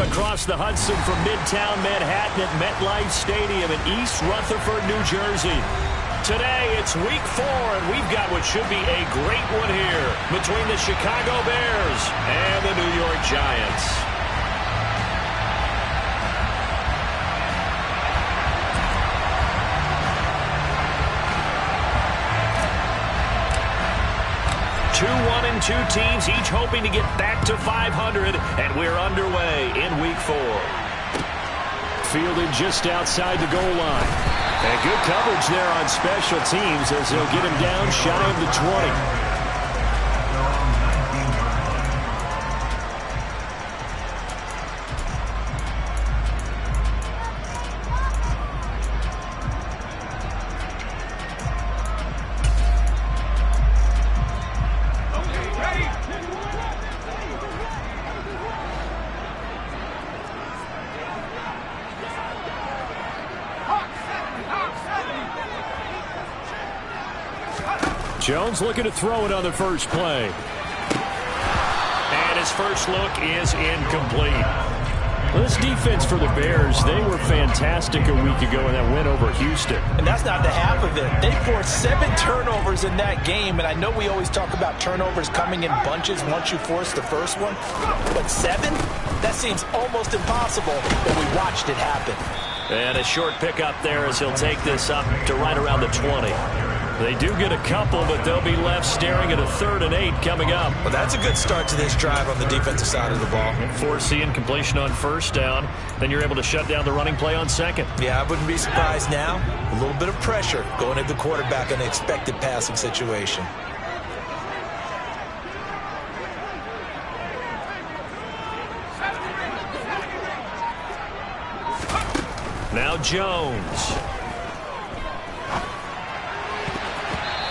across the Hudson from Midtown Manhattan at MetLife Stadium in East Rutherford, New Jersey. Today, it's week 4, and we've got what should be a great one here between the Chicago Bears and the New York Giants. Two 1-2 teams, each hoping to get back to 500, and we're underway in week 4. Fielded just outside the goal line. And good coverage there on special teams as they'll get him down shy of the 20. Jones looking to throw it on the first play. And his first look is incomplete. Well, this defense for the Bears, they were fantastic a week ago in that win over Houston. And that's not the half of it. They forced 7 turnovers in that game, and I know we always talk about turnovers coming in bunches once you force the first one, but 7? That seems almost impossible, but we watched it happen. And a short pickup there as he'll take this up to right around the 20. They do get a couple, but they'll be left staring at a 3rd and 8 coming up. Well, that's a good start to this drive on the defensive side of the ball. Foreseeing completion on first down. Then you're able to shut down the running play on second. Yeah, I wouldn't be surprised now. A little bit of pressure going at the quarterback in an expected passing situation. Now Jones.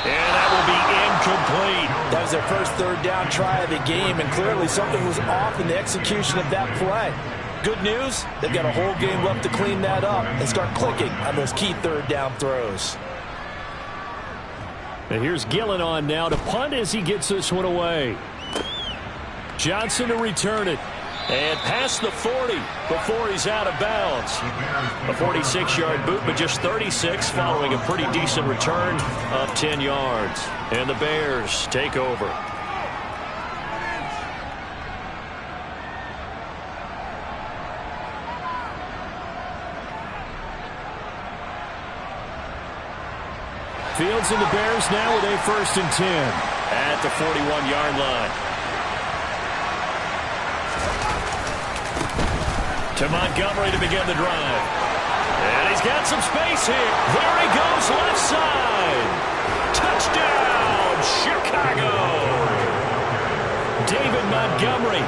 And that will be incomplete. That was their first 3rd down try of the game, and clearly something was off in the execution of that play. Good news, they've got a whole game left to clean that up and start clicking on those key 3rd down throws. And here's Gillen on now to punt as he gets this one away. Johnson to return it. And past the 40 before he's out of bounds. A 46-yard boot, but just 36 following a pretty decent return of 10 yards. And the Bears take over. Fields and the Bears now with a 1st and 10 at the 41-yard line. To Montgomery to begin the drive. And he's got some space here. There he goes left side. Touchdown, Chicago. David Montgomery,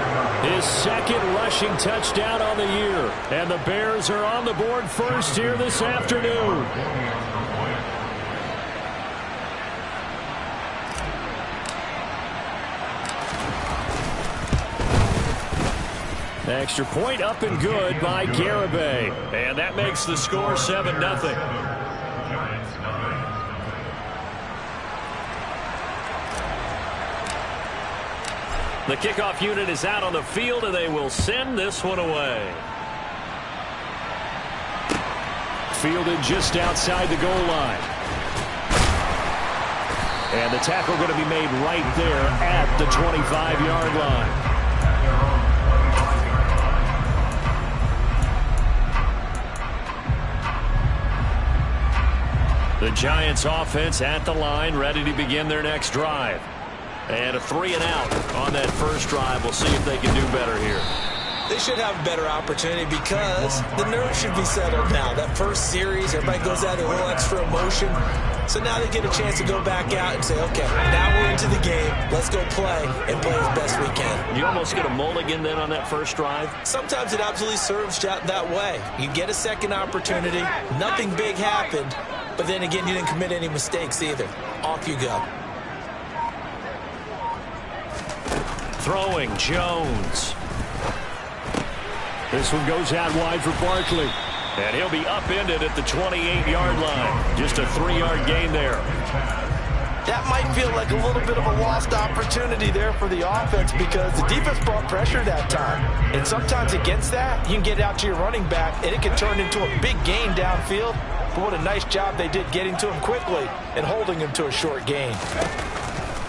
his 2nd rushing touchdown on the year. And the Bears are on the board first here this afternoon. Extra point up and good by Garibay. And that makes the score 7-0. The kickoff unit is out on the field, and they will send this one away. Fielded just outside the goal line. And the tackle going to be made right there at the 25-yard line. The Giants offense at the line, ready to begin their next drive. And a 3-and-out on that first drive. We'll see if they can do better here. They should have a better opportunity because the nerves should be settled now. That first series, everybody goes out with a little extra emotion. So now they get a chance to go back out and say, okay, now we're into the game. Let's go play and play as best we can. You almost get a mulligan then on that first drive? Sometimes it absolutely serves that way. You get a second opportunity. Nothing big happened. But then again, you didn't commit any mistakes either. Off you go. Throwing, Jones. This one goes out wide for Barkley. And he'll be upended at the 28-yard line. Just a 3-yard gain there. That might feel like a little bit of a lost opportunity there for the offense because the defense brought pressure that time. And sometimes against that, you can get out to your running back, and it can turn into a big gain downfield. But what a nice job they did getting to him quickly and holding him to a short gain.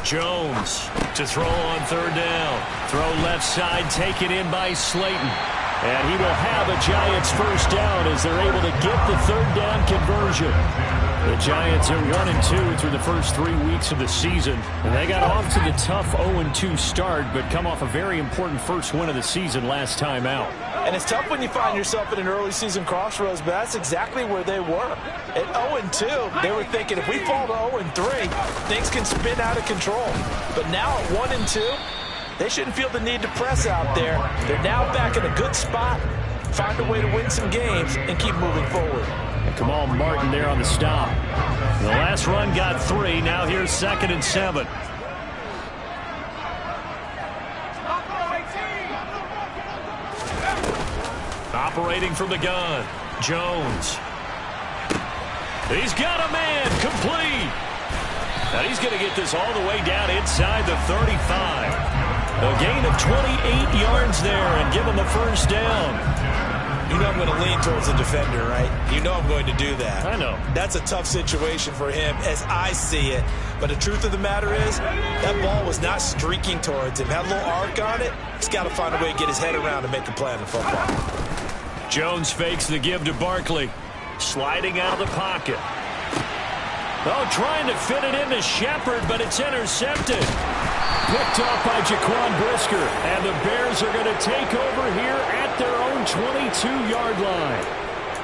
Jones to throw on third down. Throw left side, taken in by Slayton. And he will have a Giants first down as they're able to get the third down conversion. The Giants are 1-2 through the first 3 weeks of the season. And they got off to the tough 0-2 start, but come off a very important first win of the season last time out. And it's tough when you find yourself in an early season crossroads, but that's exactly where they were. At 0-2, they were thinking if we fall to 0-3, things can spin out of control. But now at 1-2, they shouldn't feel the need to press out there. They're now back in a good spot, find a way to win some games, and keep moving forward. Kamal Martin there on the stop. The last run got 3. Now here's 2nd and 7. Operating from the gun, Jones. He's got a man, complete. Now he's going to get this all the way down inside the 35. A gain of 28 yards there and give him a first down. You know I'm going to lean towards the defender, right? You know I'm going to do that. I know. That's a tough situation for him as I see it. But the truth of the matter is, that ball was not streaking towards him. Had a little arc on it. He's got to find a way to get his head around and make a play on the football. Jones fakes the give to Barkley. Sliding out of the pocket. Oh, trying to fit it into Shepard, but it's intercepted. Picked off by Jaquan Brisker. And the Bears are going to take over here at their own 22-yard line.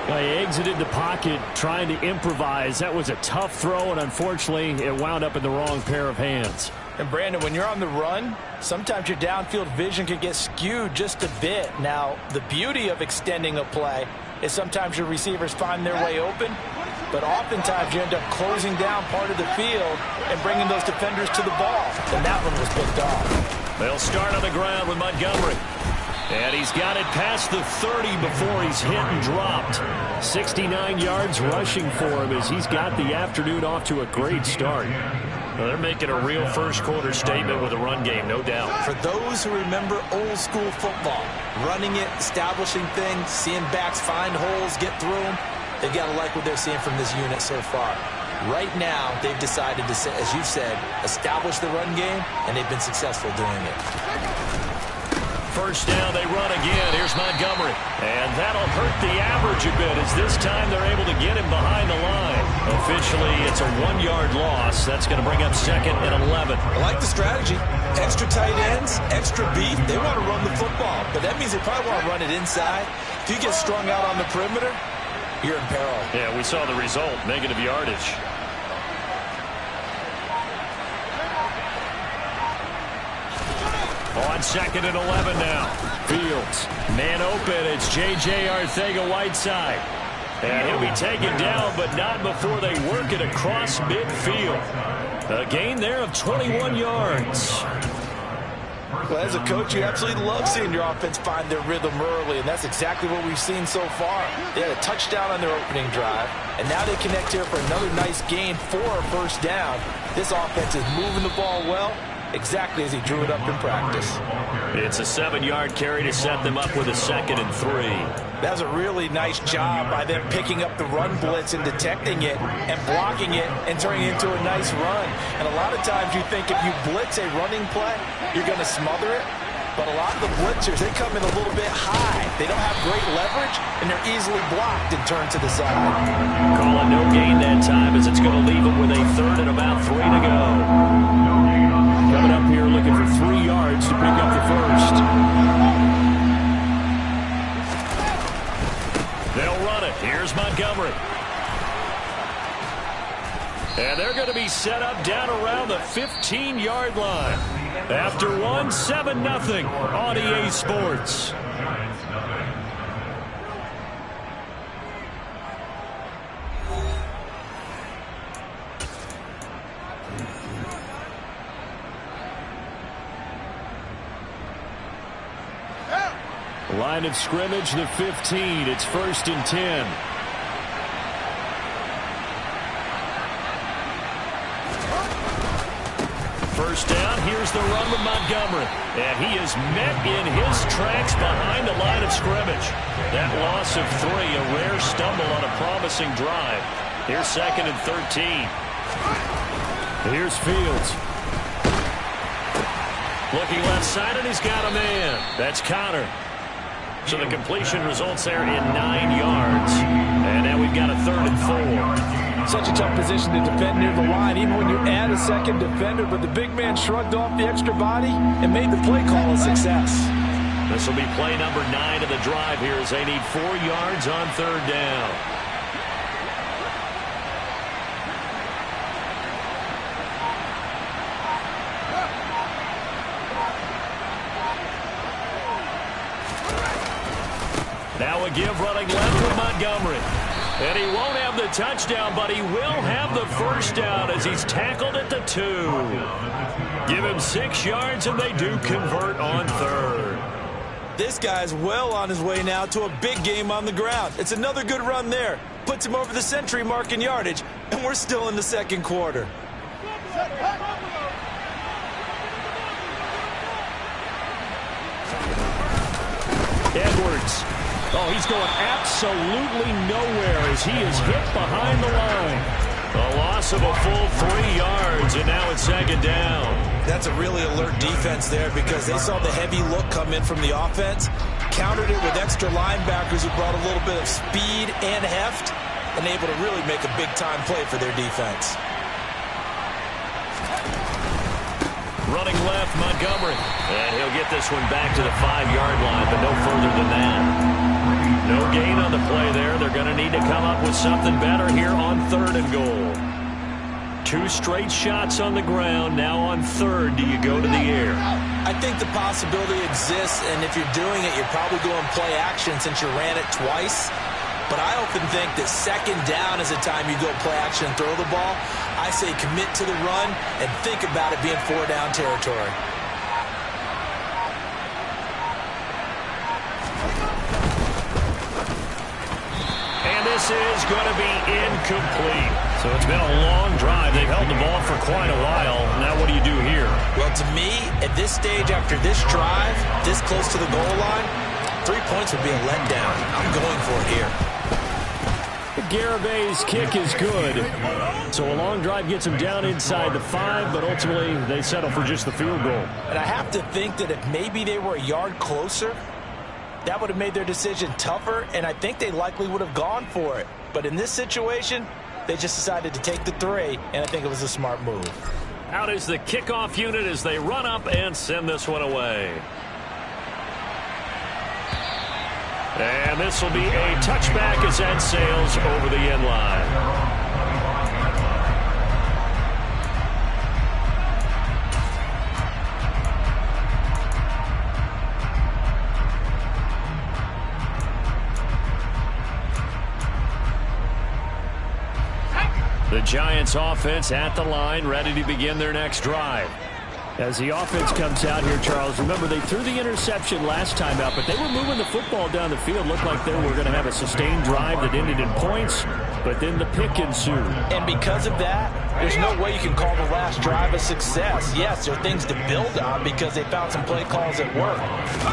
He exited the pocket trying to improvise. That was a tough throw, and unfortunately, it wound up in the wrong pair of hands. And Brandon, when you're on the run, sometimes your downfield vision can get skewed just a bit. Now, the beauty of extending a play is sometimes your receivers find their way open, but oftentimes you end up closing down part of the field and bringing those defenders to the ball. And that one was picked off. They'll start on the ground with Montgomery. And he's got it past the 30 before he's hit and dropped. 69 yards rushing for him as he's got the afternoon off to a great start. Well, they're making a real first-quarter statement with a run game, no doubt. For those who remember old-school football, running it, establishing things, seeing backs find holes, get through them, they've got to like what they're seeing from this unit so far. Right now, they've decided to, as you said, establish the run game, and they've been successful doing it. First down, they run again. Here's Montgomery. And that'll hurt the average a bit as this time they're able to get him behind the line. Officially, it's a 1-yard loss. That's going to bring up 2nd and 11. I like the strategy. Extra tight ends, extra beef. They want to run the football, but that means they probably want to run it inside. If you get strung out on the perimeter, you're in peril. Yeah, we saw the result, negative yardage. On 2nd and 11 now. Fields. Man open. It's J.J. Arcega-Whiteside. And he'll be taken down, but not before they work it across midfield. A gain there of 21 yards. Well, as a coach, you absolutely love seeing your offense find their rhythm early, and that's exactly what we've seen so far. They had a touchdown on their opening drive, and now they connect here for another nice gain for a first down. This offense is moving the ball well, exactly as he drew it up in practice. It's a 7-yard carry to set them up with a 2nd and 3. That was a really nice job by them picking up the run blitz and detecting it and blocking it and turning it into a nice run. And a lot of times you think if you blitz a running play, you're going to smother it. But a lot of the blitzers, they come in a little bit high. They don't have great leverage, and they're easily blocked and turned to the side. Calling no gain that time as it's going to leave them with a 3rd and about 3 to go. Coming up here looking for 3 yards to pick up the first. They'll run it. Here's Montgomery. And they're going to be set up down around the 15-yard line. After 7-0 on EA Sports. Line of scrimmage, the 15. It's 1st and 10. first down. Here's the run with Montgomery. And he is met in his tracks behind the line of scrimmage. That loss of 3, a rare stumble on a promising drive. Here's 2nd and 13. Here's Fields. Looking left side, and he's got a man. That's Connor. So the completion results there in 9 yards. And now we've got a 3rd and 4. Such a tough position to defend near the line, even when you add a second defender. But the big man shrugged off the extra body and made the play call a success. This will be play number 9 of the drive here as they need 4 yards on 3rd down. Now a give running left with Montgomery. And he won't have the touchdown, but he will have the first down as he's tackled at the 2. Give him 6 yards, and they do convert on 3rd. This guy's well on his way now to a big game on the ground. It's another good run there. Puts him over the century mark in yardage, and we're still in the 2nd quarter. Edwards. Oh, he's going absolutely nowhere as he is hit behind the line. A loss of a full 3 yards, and now it's 2nd down. That's a really alert defense there because they saw the heavy look come in from the offense, countered it with extra linebackers who brought a little bit of speed and heft, and able to really make a big-time play for their defense. Running left, Montgomery. And he'll get this one back to the 5-yard line, but no further than that. No gain on the play there. They're going to need to come up with something better here on 3rd and goal. 2 straight shots on the ground. Now on 3rd, do you go to the air? I think the possibility exists, and if you're doing it, you're probably going play action since you ran it twice. But I often think that 2nd down is the time you go play action and throw the ball. I say commit to the run and think about it being 4-down territory. This is going to be incomplete. So it's been a long drive. They've held the ball for quite a while. Now what do you do here? Well, to me, at this stage after this drive, this close to the goal line, 3 points would be a letdown. I'm going for it here. Garabay's kick is good. So a long drive gets them down inside the 5, but ultimately they settle for just the field goal. And I have to think that if maybe they were a yard closer, that would have made their decision tougher, and I think they likely would have gone for it. But in this situation, they just decided to take the 3, and I think it was a smart move. Out is the kickoff unit as they run up and send this one away. And this will be a touchback as that sails over the end line. The Giants offense at the line, ready to begin their next drive. As the offense comes out here, Charles, remember they threw the interception last time out, but they were moving the football down the field. Looked like they were going to have a sustained drive that ended in points, but then the pick ensued. And because of that, there's no way you can call the last drive a success. Yes, there are things to build on because they found some play calls that work.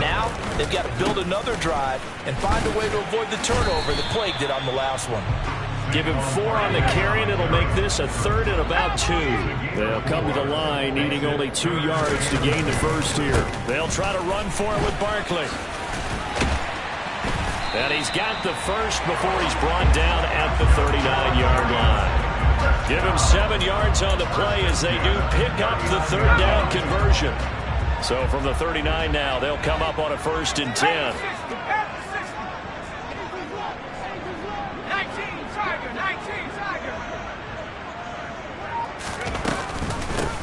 Now, they've got to build another drive and find a way to avoid the turnover that Plague did on the last one. Give him 4 on the carry, and it'll make this a 3rd and about 2. They'll come to the line, needing only 2 yards to gain the first here. They'll try to run for it with Barkley. And he's got the first before he's brought down at the 39-yard line. Give him 7 yards on the play as they do pick up the 3rd down conversion. So from the 39 now, they'll come up on a 1st and 10.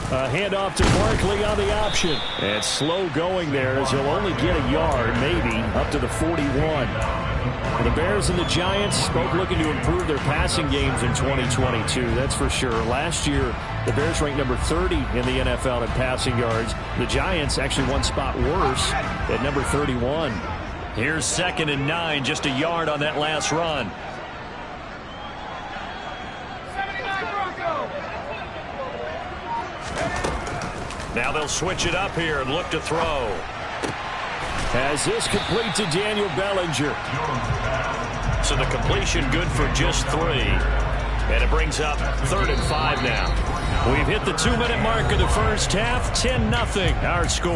A handoff to Barkley on the option. And slow going there as he'll only get a yard, maybe, up to the 41. The Bears and the Giants both looking to improve their passing games in 2022, that's for sure. Last year, the Bears ranked number 30 in the NFL in passing yards. The Giants actually one spot worse at number 31. Here's 2nd and 9, just a yard on that last run. Now they'll switch it up here and look to throw. As this complete to Daniel Bellinger. So the completion good for just 3. And it brings up 3rd and 5 now. We've hit the 2-minute mark of the first half. 10-0 our score.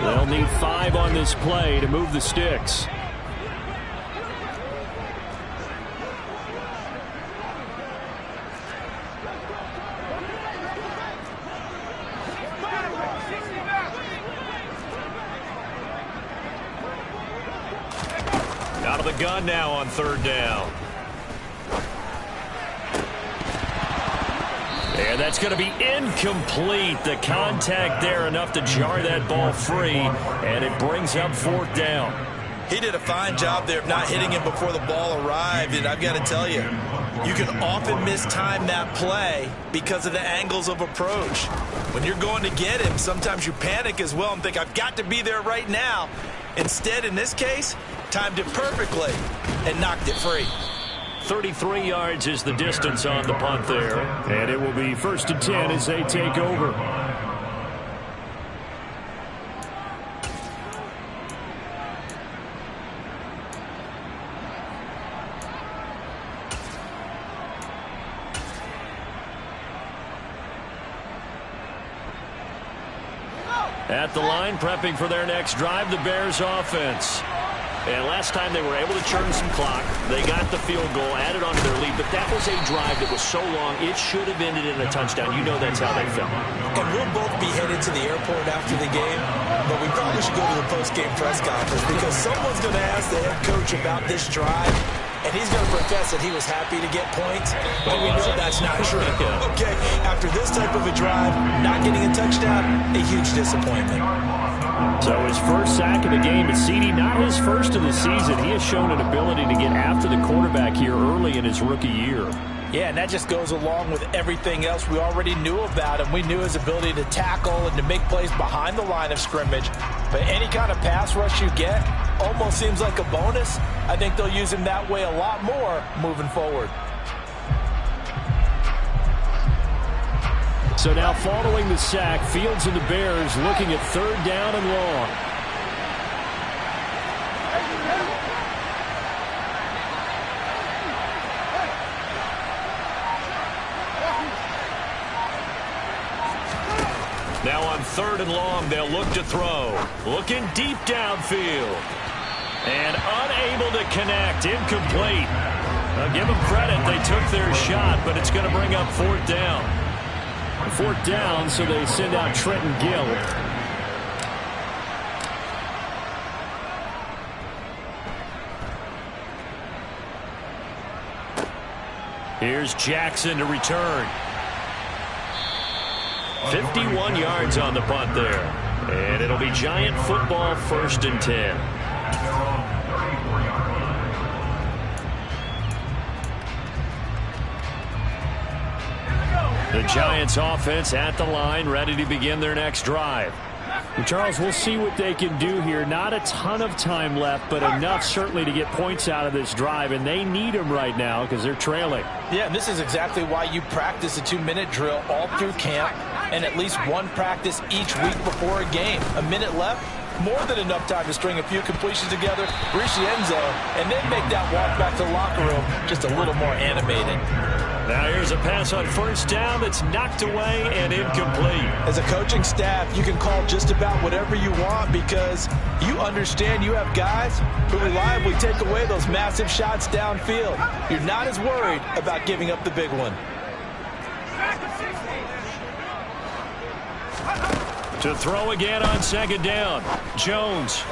They'll need 5 on this play to move the sticks. Out of the gun now on 3rd down. And that's going to be incomplete. The contact there enough to jar that ball free, and it brings up 4th down. He did a fine job there of not hitting him before the ball arrived, and I've got to tell you, you can often mistime that play because of the angles of approach. When you're going to get him, sometimes you panic as well and think, I've got to be there right now. Instead, in this case, timed it perfectly and knocked it free. 33 yards is the distance on the punt there. And it will be 1st and 10 as they take over. At the line, prepping for their next drive, the Bears offense. And last time they were able to churn some clock. They got the field goal, added on to their lead, but that was a drive that was so long, it should have ended in a touchdown. You know that's how they felt. And we'll both be headed to the airport after the game, but we probably should go to the post-game press conference because someone's going to ask the head coach about this drive, and he's going to profess that he was happy to get points, but we know that's not true. Okay, after this type of a drive, not getting a touchdown, a huge disappointment. So his first sack of the game at CD, not his first of the season. He has shown an ability to get after the quarterback here early in his rookie year. Yeah, and that just goes along with everything else we already knew about him. We knew his ability to tackle and to make plays behind the line of scrimmage. But any kind of pass rush you get almost seems like a bonus. I think they'll use him that way a lot more moving forward. So now following the sack, Fields and the Bears looking at 3rd down and long. Now on 3rd and long, they'll look to throw. Looking deep downfield. And unable to connect. Incomplete. I'll give them credit. They took their shot, but it's going to bring up 4th down. 4th down, so they send out Trenton Gill. Here's Jackson to return. 51 yards on the punt there. And it'll be Giant football, 1st and 10. The Giants offense at the line, ready to begin their next drive. And Charles, we'll see what they can do here. Not a ton of time left, but enough certainly to get points out of this drive, and they need them right now because they're trailing. Yeah, and this is exactly why you practice a 2-minute drill all through camp and at least one practice each week before a game. A minute left, more than enough time to string a few completions together, reach the end zone, and then make that walk back to the locker room just a little more animated. Now here's a pass on 1st down that's knocked away and incomplete. As a coaching staff, you can call just about whatever you want because you understand you have guys who reliably take away those massive shots downfield. You're not as worried about giving up the big one. To throw again on 2nd down, Jones.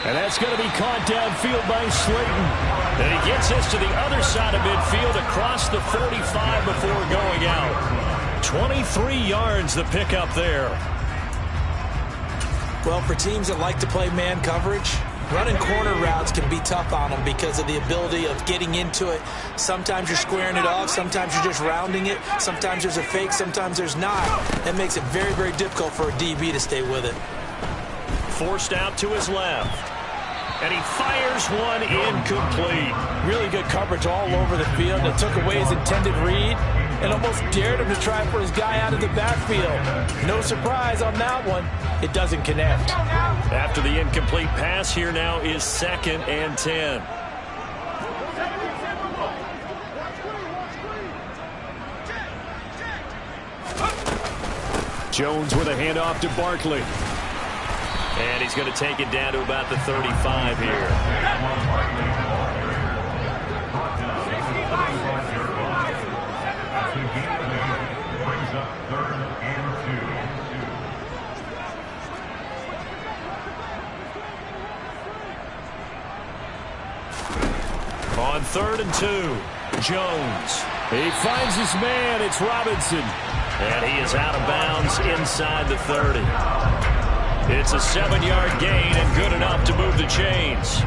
And that's going to be caught downfield by Slayton. And he gets this to the other side of midfield across the 45 before going out. 23 yards the pickup there. Well, for teams that like to play man coverage, running corner routes can be tough on them because of the ability of getting into it. Sometimes you're squaring it off. Sometimes you're just rounding it. Sometimes there's a fake. Sometimes there's not. That makes it very, very difficult for a DB to stay with it. Forced out to his left. And he fires one incomplete. Really good coverage all over the field. It took away his intended read, and almost dared him to try for his guy out of the backfield. No surprise on that one. It doesn't connect. After the incomplete pass, here now is 2nd and 10. Jones with a handoff to Barkley. And he's going to take it down to about the 35 here. On 3rd and 2, Jones. He finds his man. It's Robinson. And he is out of bounds inside the 30. It's a 7-yard gain and good enough to move the chains.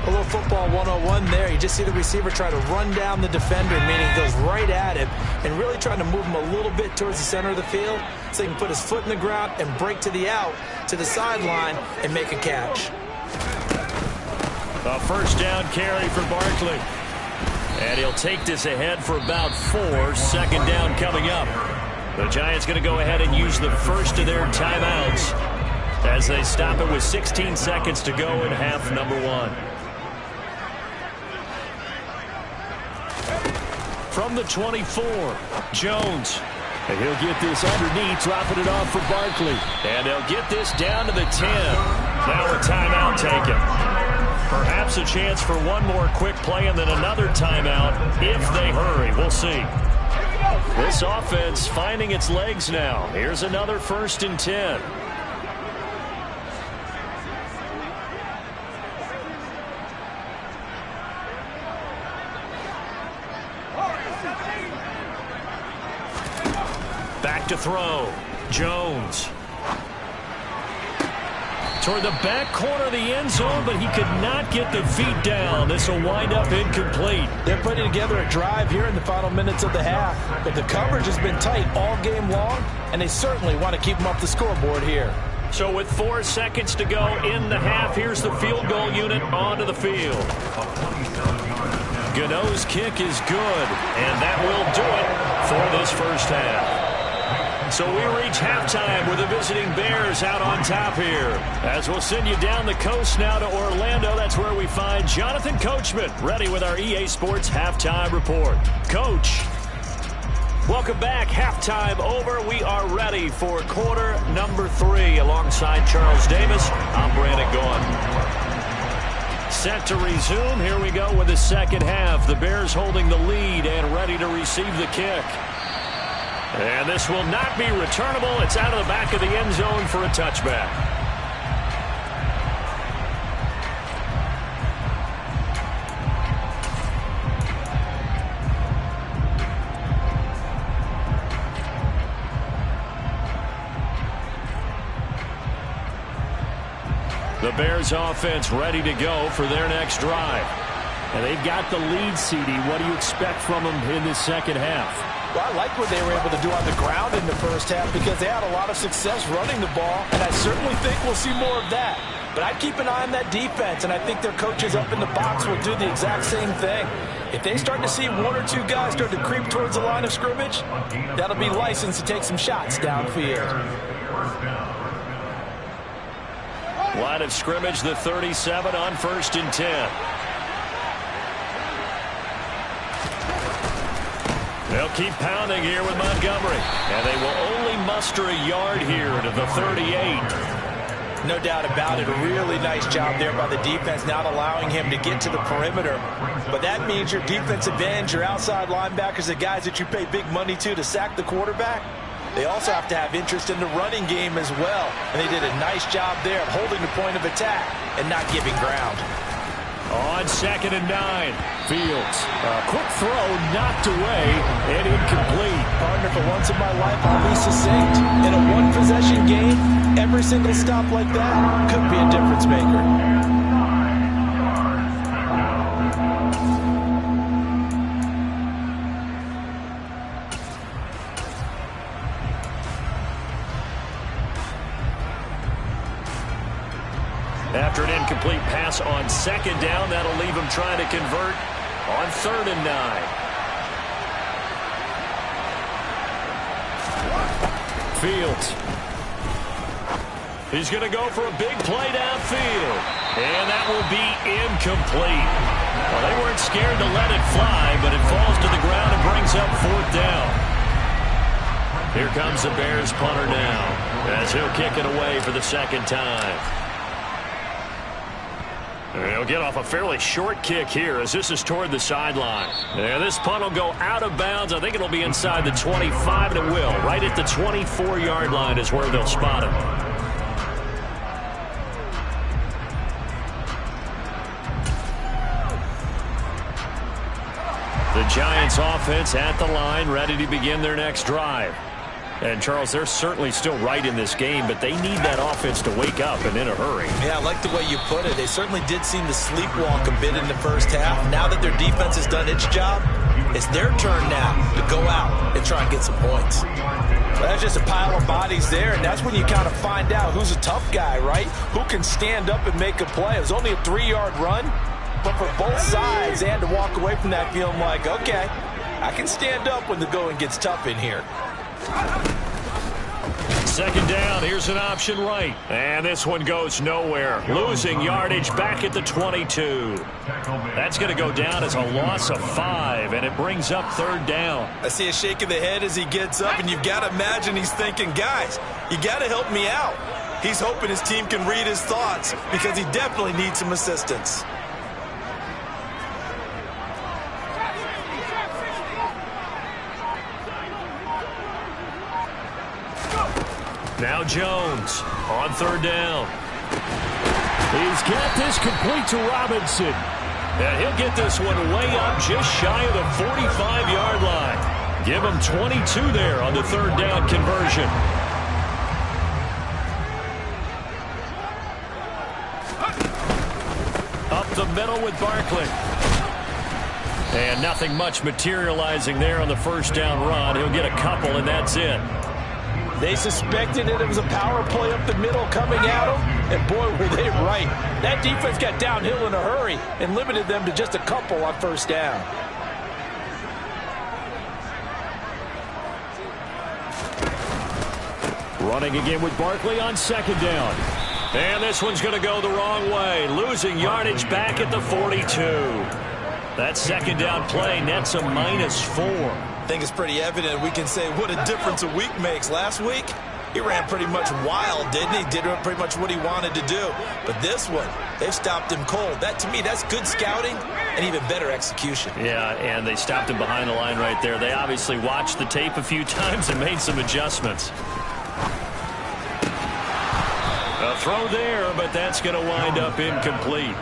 A little football 101 there. You just see the receiver try to run down the defender, meaning he goes right at him and really trying to move him a little bit towards the center of the field so he can put his foot in the ground and break to the out, to the sideline, and make a catch. A 1st down carry for Barkley. And he'll take this ahead for about 4. 2nd down coming up. The Giants going to go ahead and use the first of their timeouts as they stop it with 16 seconds to go in half number 1. From the 24, Jones. And he'll get this underneath, dropping it off for Barkley. And they'll get this down to the 10. Now a timeout taken. Perhaps a chance for one more quick play and then another timeout if they hurry. We'll see. This offense finding its legs now. Here's another 1st and 10. Back to throw. Jones. Toward the back corner of the end zone, but he could not get the feet down. This will wind up incomplete. They're putting together a drive here in the final minutes of the half, but the coverage has been tight all game long, and they certainly want to keep them off the scoreboard here. So with 4 seconds to go in the half, here's the field goal unit onto the field. Gano's kick is good, and that will do it for this first half. So we reach halftime with the visiting Bears out on top here. As we'll send you down the coast now to Orlando, that's where we find Jonathan Coachman, ready with our EA Sports Halftime Report. Coach, welcome back. Halftime over. We are ready for quarter number 3. Alongside Charles Davis, I'm Brandon Gaughan. Set to resume. Here we go with the second half. The Bears holding the lead and ready to receive the kick. And this will not be returnable. It's out of the back of the end zone for a touchback. The Bears offense ready to go for their next drive. And they've got the lead, CD. What do you expect from them in this second half? Well, I like what they were able to do on the ground in the first half because they had a lot of success running the ball, and I certainly think we'll see more of that. But I'd keep an eye on that defense, and I think their coaches up in the box will do the exact same thing. If they start to see 1 or 2 guys start to creep towards the line of scrimmage, that'll be licensed to take some shots downfield. Line of scrimmage, the 37 on 1st and 10. They'll keep pounding here with Montgomery. And they will only muster a yard here to the 38. No doubt about it. A really nice job there by the defense, not allowing him to get to the perimeter. But that means your defensive ends, your outside linebackers, the guys that you pay big money to sack the quarterback, they also have to have interest in the running game as well. And they did a nice job there of holding the point of attack and not giving ground. On 2nd and 9, Fields. A quick throw knocked away and incomplete. Partner, for once in my life, I'll be succinct. In a one-possession game, every single stop like that could be a difference maker. After an incomplete pass on 2nd down, that'll leave him trying to convert on 3rd and 9. Fields. He's going to go for a big play downfield. And that will be incomplete. Well, they weren't scared to let it fly, but it falls to the ground and brings up 4th down. Here comes the Bears punter now, as he'll kick it away for the 2nd time. And he'll get off a fairly short kick here as this is toward the sideline. And this punt will go out of bounds. I think it'll be inside the 25, and it will. Right at the 24-yard line is where they'll spot him. The Giants offense at the line, ready to begin their next drive. And, Charles, they're certainly still right in this game, but they need that offense to wake up and in a hurry. Yeah, I like the way you put it. They certainly did seem to sleepwalk a bit in the first half. Now that their defense has done its job, it's their turn now to go out and try and get some points. Well, that's just a pile of bodies there, and that's when you kind of find out who's a tough guy, right? Who can stand up and make a play. It was only a 3-yard run, but for both sides, they had to walk away from that feeling like, okay, I can stand up when the going gets tough in here. 2nd down, here's an option right. And this one goes nowhere. Losing yardage back at the 22. That's going to go down as a loss of 5, and it brings up 3rd down. I see a shake of the head as he gets up, and you've got to imagine he's thinking, guys, you got to help me out. He's hoping his team can read his thoughts because he definitely needs some assistance. Now Jones on 3rd down. He's got this complete to Robinson. And he'll get this one way up just shy of the 45-yard line. Give him 22 there on the 3rd down conversion. Up the middle with Barkley. And nothing much materializing there on the 1st down run. He'll get a couple, and that's it. They suspected that it was a power play up the middle coming at them, and boy, were they right. That defense got downhill in a hurry and limited them to just a couple on 1st down. Running again with Barkley on 2nd down. And this one's going to go the wrong way. Losing yardage back at the 42. That 2nd down play nets a -4. I think it's pretty evident we can say what a difference a week makes. Last week, he ran pretty much wild, didn't he? Did pretty much what he wanted to do. But this one, they've stopped him cold. That, to me, that's good scouting and even better execution. Yeah, and they stopped him behind the line right there. They obviously watched the tape a few times and made some adjustments. A throw there, but that's going to wind up incomplete.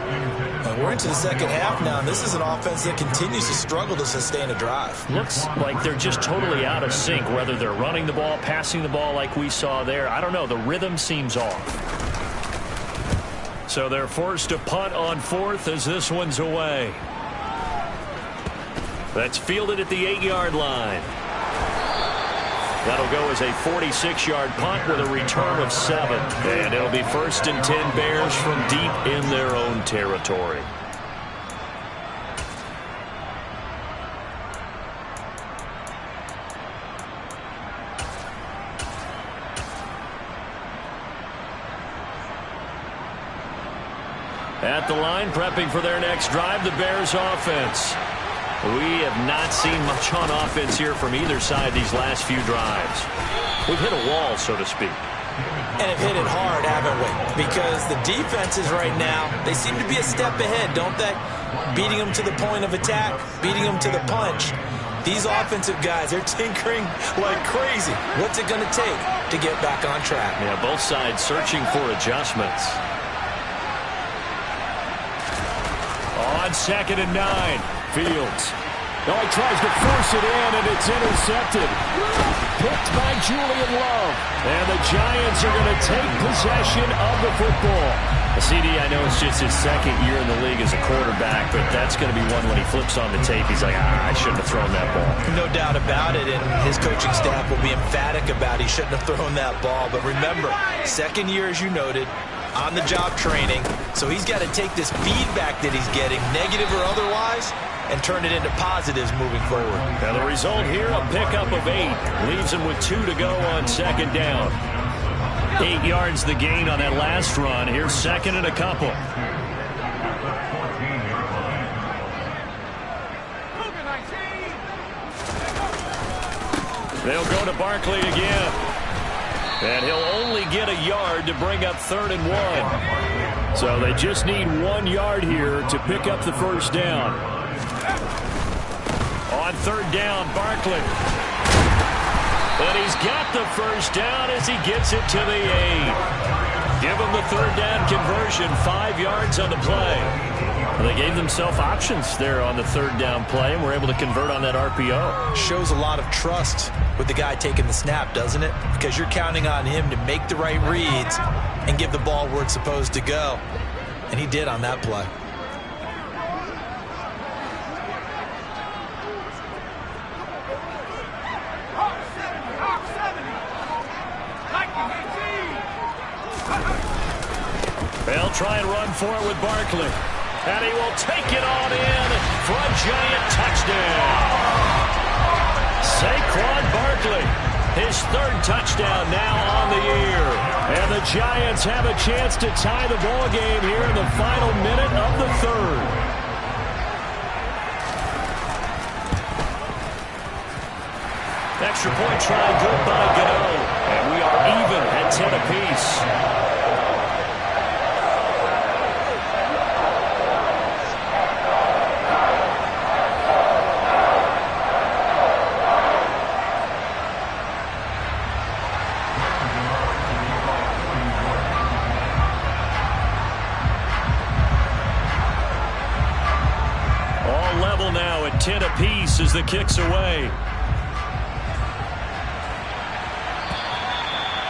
We're into the 2nd half now, and this is an offense that continues to struggle to sustain a drive. Looks like they're just totally out of sync, whether they're running the ball, passing the ball like we saw there. I don't know. The rhythm seems off. So they're forced to punt on 4th as this one's away. That's fielded at the 8-yard line. That'll go as a 46-yard punt with a return of 7. And it'll be 1st and 10 Bears from deep in their own territory. At the line, prepping for their next drive, the Bears offense. We have not seen much on offense here from either side these last few drives. We've hit a wall, so to speak. And have hit it hard, haven't we? Because the defenses right now, they seem to be a step ahead, don't they? Beating them to the point of attack, beating them to the punch. These offensive guys, they're tinkering like crazy. What's it going to take to get back on track? Yeah, both sides searching for adjustments. On 2nd and 9. Fields. Oh, he tries to force it in, and it's intercepted. Picked by Julian Love. And the Giants are going to take possession of the football. CD, I know it's just his 2nd year in the league as a quarterback, but that's going to be one when he flips on the tape. He's like, I shouldn't have thrown that ball. No doubt about it, and his coaching staff will be emphatic about he shouldn't have thrown that ball. But remember, 2nd year, as you noted, on-the-job training. So he's got to take this feedback that he's getting, negative or otherwise, and turn it into positives moving forward. Now the result here, a pickup of 8. Leaves him with 2 to go on second down. 8 yards the gain on that last run. Here's second and a couple. They'll go to Barkley again. And he'll only get a yard to bring up 3rd and 1. So they just need 1 yard here to pick up the first down. On 3rd down, Barkley. And he's got the first down as he gets it to the 8. Give him the 3rd down conversion, 5 yards on the play. Well, they gave themselves options there on the 3rd down play and were able to convert on that RPO. Shows a lot of trust with the guy taking the snap, doesn't it? Because you're counting on him to make the right reads and give the ball where it's supposed to go. And he did on that play. They'll try and run for it with Barkley. And he will take it on in for a giant touchdown. Saquon Barkley, his 3rd touchdown now on the year. And the Giants have a chance to tie the ball game here in the final minute of the 3rd. Extra point try good by Gano. And we are even at 10 apiece. Now at 10 apiece as the kick's away.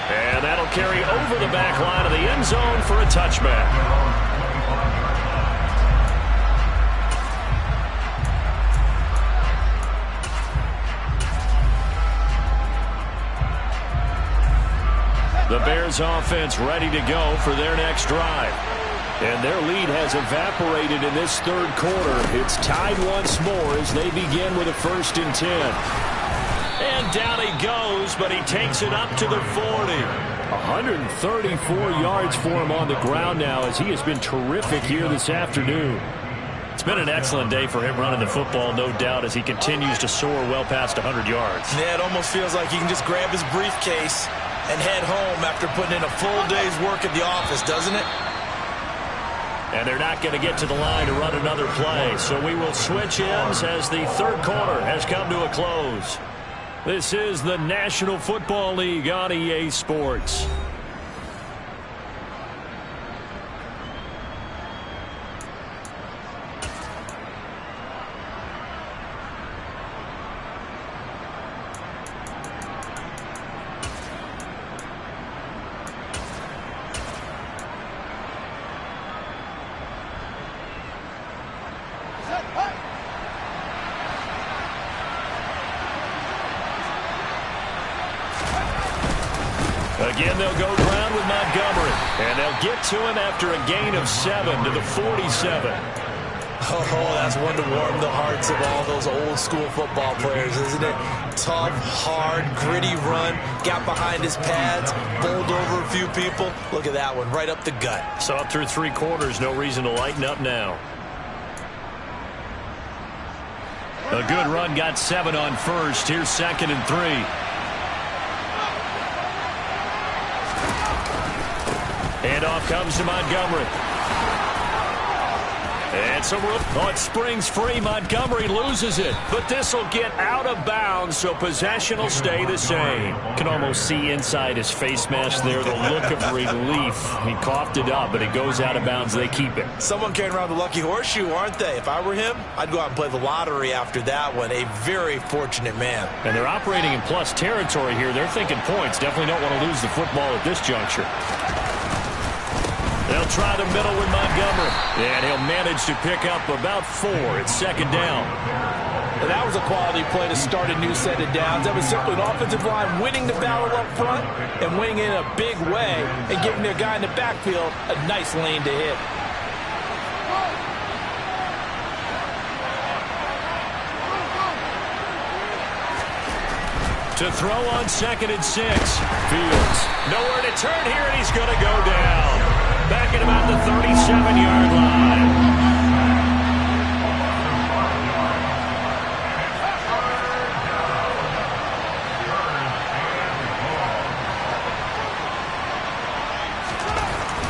And that'll carry over the back line of the end zone for a touchback. The Bears offense ready to go for their next drive. And their lead has evaporated in this 3rd quarter. It's tied once more as they begin with a 1st and 10. And down he goes, but he takes it up to the 40. 134 yards for him on the ground now as he has been terrific here this afternoon. It's been an excellent day for him running the football, no doubt, as he continues to soar well past 100 yards. Yeah, it almost feels like he can just grab his briefcase and head home after putting in a full day's work at the office, doesn't it? And they're not going to get to the line to run another play. So we will switch ends as the 3rd quarter has come to a close. This is the National Football League on EA Sports. Again, they'll go ground with Montgomery. And they'll get to him after a gain of 7 to the 47. Oh, that's one to warm the hearts of all those old-school football players, isn't it? Tough, hard, gritty run. Got behind his pads, bowled over a few people. Look at that one, right up the gut. So up through 3 quarters, no reason to lighten up now. A good run, got 7 on 1st. Here's 2nd and 3. Handoff comes to Montgomery. And some room. Oh, it springs free. Montgomery loses it. But this will get out of bounds, so possession will stay the same. Can almost see inside his face mask there the look of relief. He coughed it up, but it goes out of bounds. They keep it. Someone carrying around the lucky horseshoe, aren't they? If I were him, I'd go out and play the lottery after that one. A very fortunate man. And they're operating in plus territory here. They're thinking points. Definitely don't want to lose the football at this juncture. They'll try the middle with Montgomery. And he'll manage to pick up about 4. It's second down. And that was a quality play to start a new set of downs. That was simply an offensive line winning the battle up front and winning it in a big way and giving their guy in the backfield a nice lane to hit. To throw on 2nd and 6. Fields. Nowhere to turn here, and he's going to go down. Back at about the 37-yard line.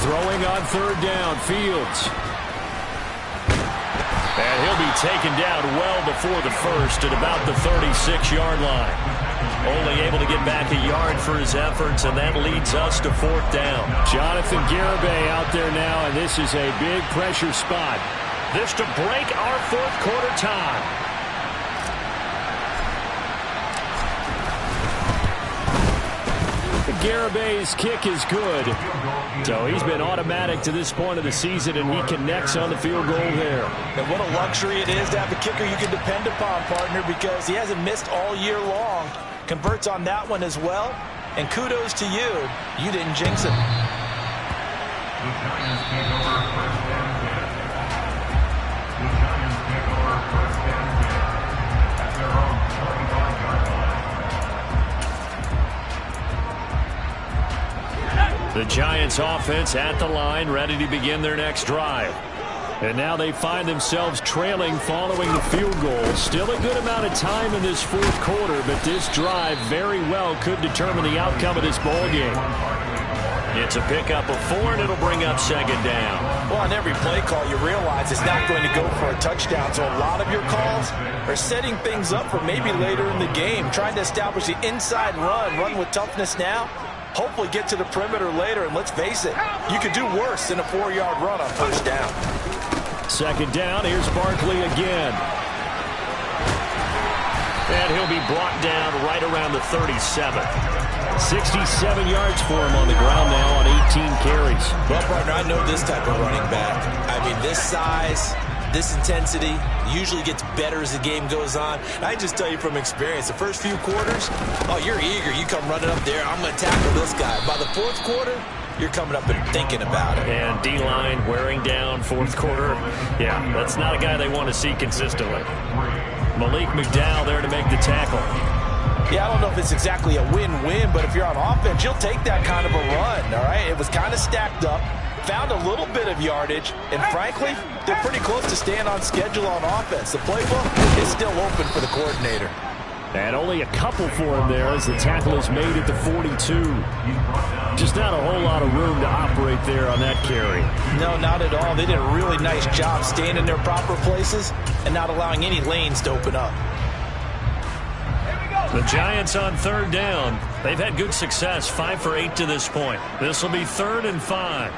Throwing on 3rd down, Fields. And he'll be taken down well before the first at about the 36-yard line. Only able to get back a yard for his efforts, and that leads us to 4th down. Jonathan Garibay out there now, and this is a big pressure spot. This to break our 4th quarter tie. Garibay's kick is good. So he's been automatic to this point of the season, and he connects on the field goal there. And what a luxury it is to have a kicker you can depend upon, partner, because he hasn't missed all year long. Converts on that one as well. And kudos to you. You didn't jinx him. The Giants offense at the line, ready to begin their next drive. And now they find themselves trailing following the field goal. Still a good amount of time in this 4th quarter, but this drive very well could determine the outcome of this ball game. It's a pickup of 4, and it'll bring up 2nd down. Well, on every play call, you realize it's not going to go for a touchdown. So a lot of your calls are setting things up for maybe later in the game, trying to establish the inside run with toughness now. Hopefully get to the perimeter later, and let's face it, you could do worse than a 4-yard run on 1st down. 2nd down, here's Barkley again. And he'll be brought down right around the 37. 67 yards for him on the ground now on 18 carries. Well, partner, I know this type of running back. I mean, this size, this intensity usually gets better as the game goes on. I just tell you from experience, the first few quarters, oh, you're eager. You come running up there, I'm going to tackle this guy. By the 4th quarter, you're coming up and thinking about it. And D-line wearing down 4th quarter. Yeah, that's not a guy they want to see consistently. Malik McDowell there to make the tackle. Yeah, I don't know if it's exactly a win-win, but if you're on offense, you'll take that kind of a run, all right? It was kind of stacked up, found a little bit of yardage, and frankly, they're pretty close to staying on schedule on offense. The playbook is still open for the coordinator. And only a couple for him there as the tackle is made at the 42. Just not a whole lot of room to operate there on that carry. No, not at all. They did a really nice job staying in their proper places and not allowing any lanes to open up. The Giants on 3rd down. They've had good success, 5 for 8 to this point. This will be 3rd and 5.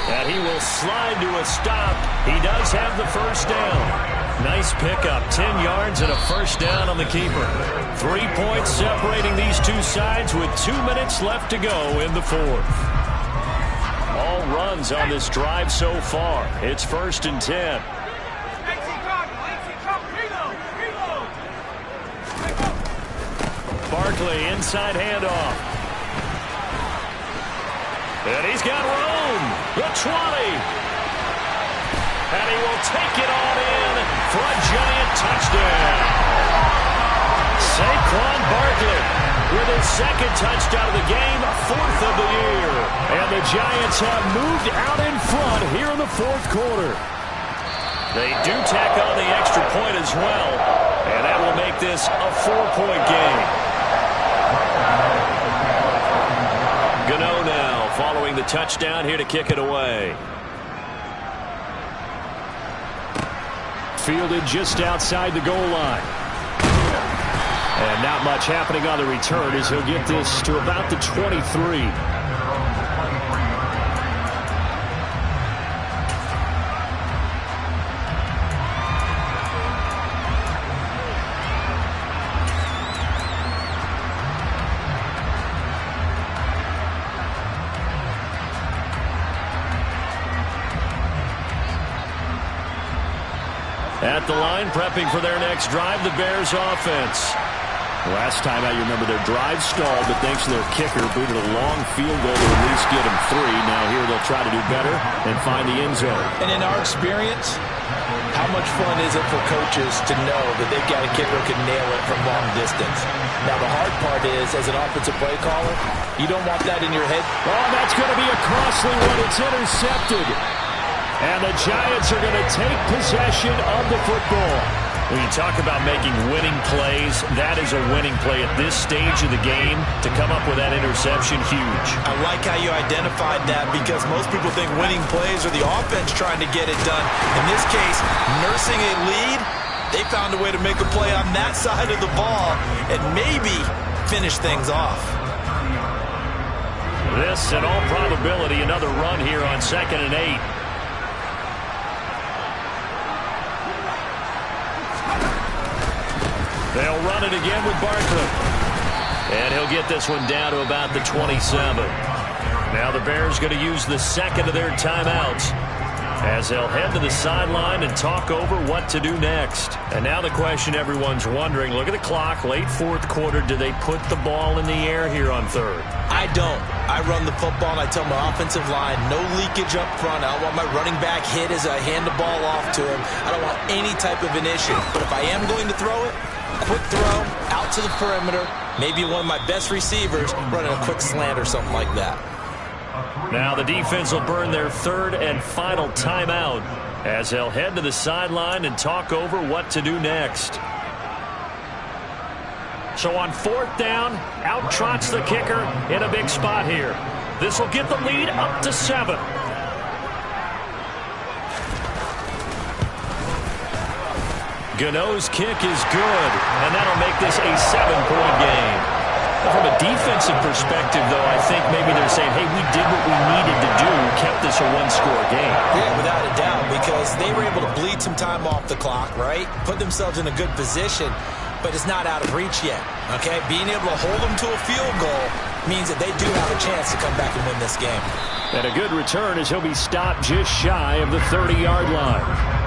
And he will slide to a stop. He does have the 1st down. Nice pickup, 10 yards and a 1st down on the keeper. 3 points separating these two sides with 2 minutes left to go in the 4th. All runs on this drive so far. It's 1st and 10. Barkley inside handoff. And he's got room. The 20. And he will take it on in for a Giant touchdown. Saquon Barkley with his 2nd touchdown of the game, 4th of the year. And the Giants have moved out in front here in the 4th quarter. They do tack on the extra point as well. And that will make this a 4-point game. Gano now following the touchdown here to kick it away. Fielded just outside the goal line. And not much happening on the return as he'll get this to about the 23. At the line, prepping for their next drive, the Bears offense. Last time out, you remember their drive stalled, but thanks to their kicker, booted a long field goal to at least get them 3. Now here they'll try to do better and find the end zone. And in our experience, how much fun is it for coaches to know that they've got a kicker who can nail it from long distance? Now the hard part is, as an offensive play caller, you don't want that in your head. Oh, that's going to be a costly one. It's intercepted. And the Giants are going to take possession of the football. When you talk about making winning plays, that is a winning play at this stage of the game. To come up with that interception, huge. I like how you identified that, because most people think winning plays are the offense trying to get it done. In this case, nursing a lead, they found a way to make a play on that side of the ball and maybe finish things off. This, in all probability, another run here on 2nd and 8. They'll run it again with Barkley. And he'll get this one down to about the 27. Now the Bears going to use the second of their timeouts as they'll head to the sideline and talk over what to do next. And now the question everyone's wondering, look at the clock, late 4th quarter, do they put the ball in the air here on 3rd? I don't. I run the football and I tell my offensive line, no leakage up front. I don't want my running back hit as I hand the ball off to him. I don't want any type of an issue. But if I am going to throw it, quick throw, out to the perimeter, maybe one of my best receivers running a quick slant or something like that. Now the defense will burn their 3rd and final timeout as they'll head to the sideline and talk over what to do next. So on 4th down, out trots the kicker in a big spot here. This will get the lead up to 7. Gano's kick is good, and that'll make this a 7-point game. From a defensive perspective, though, I think maybe they're saying, hey, we did what we needed to do, kept this a 1-score game. Yeah, without a doubt, because they were able to bleed some time off the clock, right? Put themselves in a good position, but it's not out of reach yet, okay? Being able to hold them to a field goal means that they do have a chance to come back and win this game. And a good return as he'll be stopped just shy of the 30-yard line.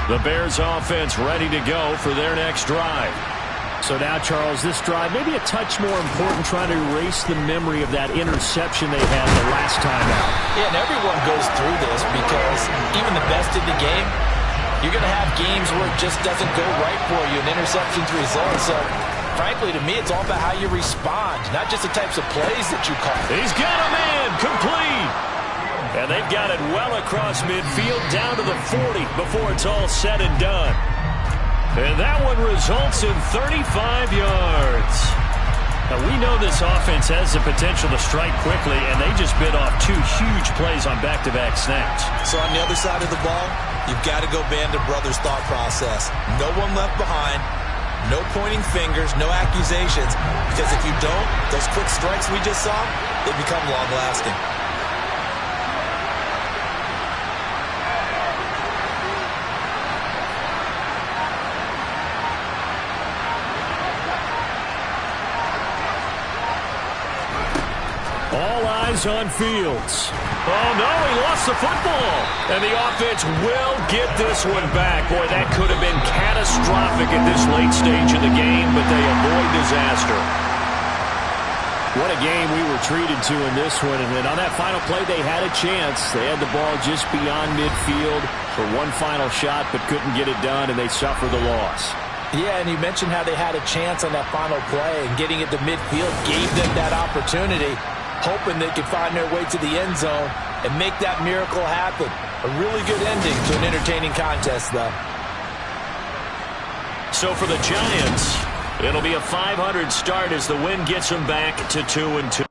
The Bears offense ready to go for their next drive. So now, Charles, this drive may be a touch more important, trying to erase the memory of that interception they had the last time out. Yeah, and everyone goes through this because even the best in the game, you're going to have games where it just doesn't go right for you, and interceptions result. So, frankly, to me, it's all about how you respond, not just the types of plays that you call. He's got a man complete. And they've got it well across midfield down to the 40 before it's all said and done. And that one results in 35 yards. Now, we know this offense has the potential to strike quickly, and they just bit off 2 huge plays on back-to-back snaps. So on the other side of the ball, you've got to go Band of Brothers thought process. No one left behind. No pointing fingers, no accusations. Because if you don't, those quick strikes we just saw, they become long-lasting. All eyes on Fields. Oh, no, he lost the football. And the offense will get this one back. Boy, that could have been catastrophic at this late stage of the game, but they avoid disaster. What a game we were treated to in this one. And on that final play, they had a chance. They had the ball just beyond midfield for one final shot, but couldn't get it done, and they suffered the loss. Yeah, and you mentioned how they had a chance on that final play, and getting it to midfield gave them that opportunity, hoping they could find their way to the end zone and make that miracle happen. A really good ending to an entertaining contest, though. So for the Giants, it'll be a 500 start as the win gets them back to 2-2.